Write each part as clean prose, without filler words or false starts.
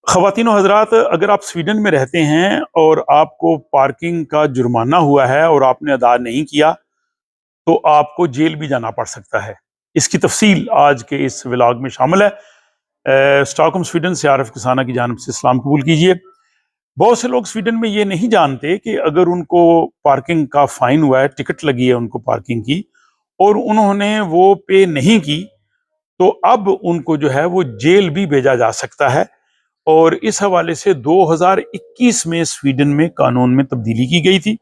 خواتین و حضرات، اگر آپ سویڈن میں رہتے ہیں اور آپ کو پارکنگ کا جرمانہ ہوا ہے اور آپ نے ادا نہیں کیا تو آپ کو جیل بھی جانا پڑ سکتا ہے۔ اس کی تفصیل آج کے اس ولاگ میں شامل ہے۔ اسٹاک ہوم سویڈن سے عارف کسانہ کی جانب سے سلام قبول کیجئے۔ بہت سے لوگ سویڈن میں یہ نہیں جانتے کہ اگر ان کو پارکنگ کا فائن ہوا ہے، ٹکٹ لگی ہے ان کو پارکنگ کی، اور انہوں نے وہ پے نہیں کی تو اب ان کو جو ہے وہ جیل بھی بھیجا جا سکتا ہے۔ اور اس حوالے سے 2021 میں سویڈن میں قانون میں تبدیلی کی گئی تھی۔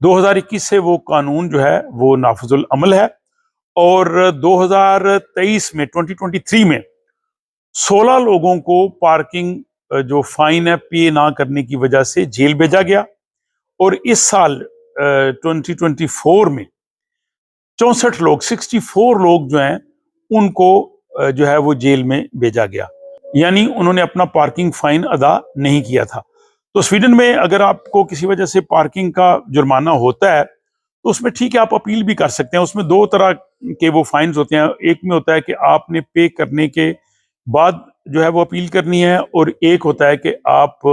2021 سے وہ قانون جو ہے وہ نافذ العمل ہے، اور 2023 میں 2023 میں 16 لوگوں کو پارکنگ جو فائن ہے پے نہ کرنے کی وجہ سے جیل بھیجا گیا، اور اس سال 2024 میں 64 لوگ جو ہیں ان کو جو ہے وہ جیل میں بھیجا گیا، یعنی انہوں نے اپنا پارکنگ فائن ادا نہیں کیا تھا۔ تو سویڈن میں اگر آپ کو کسی وجہ سے پارکنگ کا جرمانہ ہوتا ہے تو اس میں ٹھیک ہے، آپ اپیل بھی کر سکتے ہیں۔ اس میں دو طرح کے وہ فائنز ہوتے ہیں، ایک میں ہوتا ہے کہ آپ نے پے کرنے کے بعد جو ہے وہ اپیل کرنی ہے، اور ایک ہوتا ہے کہ آپ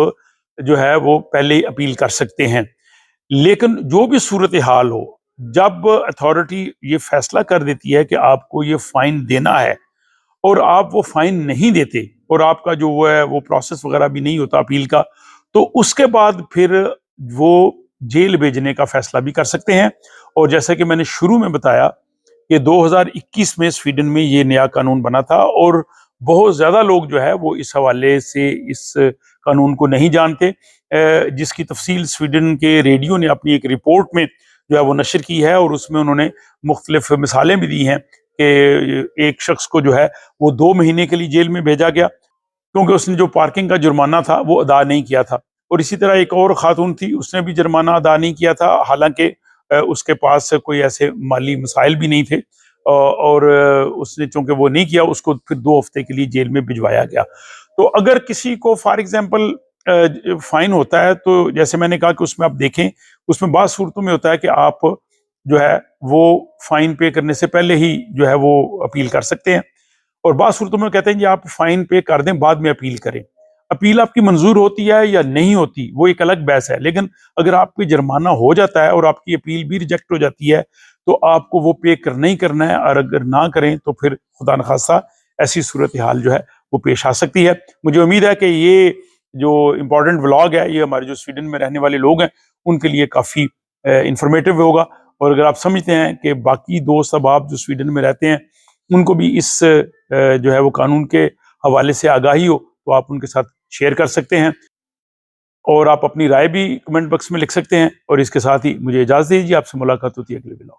جو ہے وہ پہلے ہی اپیل کر سکتے ہیں۔ لیکن جو بھی صورتحال ہو، جب اتھارٹی یہ فیصلہ کر دیتی ہے کہ آپ کو یہ فائن دینا ہے اور آپ وہ فائن نہیں دیتے، اور آپ کا جو وہ ہے وہ پروسیس وغیرہ بھی نہیں ہوتا اپیل کا، تو اس کے بعد پھر وہ جیل بھیجنے کا فیصلہ بھی کر سکتے ہیں۔ اور جیسا کہ میں نے شروع میں بتایا کہ 2021 میں سویڈن میں یہ نیا قانون بنا تھا، اور بہت زیادہ لوگ جو ہے وہ اس حوالے سے اس قانون کو نہیں جانتے، جس کی تفصیل سویڈن کے ریڈیو نے اپنی ایک رپورٹ میں جو ہے وہ نشر کی ہے، اور اس میں انہوں نے مختلف مثالیں بھی دی ہیں کہ ایک شخص کو جو ہے وہ 2 مہینے کے لیے جیل میں بھیجا گیا کیونکہ اس نے جو پارکنگ کا جرمانہ تھا وہ ادا نہیں کیا تھا، اور اسی طرح ایک اور خاتون تھی، اس نے بھی جرمانہ ادا نہیں کیا تھا، حالانکہ اس کے پاس کوئی ایسے مالی مسائل بھی نہیں تھے، اور اس نے چونکہ وہ نہیں کیا، اس کو پھر 2 ہفتے کے لیے جیل میں بھجوایا گیا۔ تو اگر کسی کو فار ایگزامپل فائن ہوتا ہے تو جیسے میں نے کہا کہ اس میں آپ دیکھیں، اس میں بعض صورتوں میں ہوتا ہے کہ آپ جو ہے وہ فائن پے کرنے سے پہلے ہی جو ہے وہ اپیل کر سکتے ہیں، اور بعض صورتوں میں کہتے ہیں کہ آپ فائن پے کر دیں بعد میں اپیل کریں۔ اپیل آپ کی منظور ہوتی ہے یا نہیں ہوتی وہ ایک الگ بحث ہے، لیکن اگر آپ کو جرمانہ ہو جاتا ہے اور آپ کی اپیل بھی ریجیکٹ ہو جاتی ہے تو آپ کو وہ پے کرنا ہی کرنا ہے، اور اگر نہ کریں تو پھر خدا نخواستہ ایسی صورتحال جو ہے وہ پیش آ سکتی ہے۔ مجھے امید ہے کہ یہ جو امپورٹنٹ ولاگ ہے یہ ہمارے جو سویڈن میں رہنے والے لوگ ہیں ان کے لیے کافی انفارمیٹیو ہوگا، اور اگر آپ سمجھتے ہیں کہ باقی دوست احباب جو سویڈن میں رہتے ہیں ان کو بھی اس جو ہے وہ قانون کے حوالے سے آگاہی ہو تو آپ ان کے ساتھ شیئر کر سکتے ہیں، اور آپ اپنی رائے بھی کمنٹ باکس میں لکھ سکتے ہیں۔ اور اس کے ساتھ ہی مجھے اجازت دیجیے، آپ سے ملاقات ہوتی ہے اگلے ولاگ۔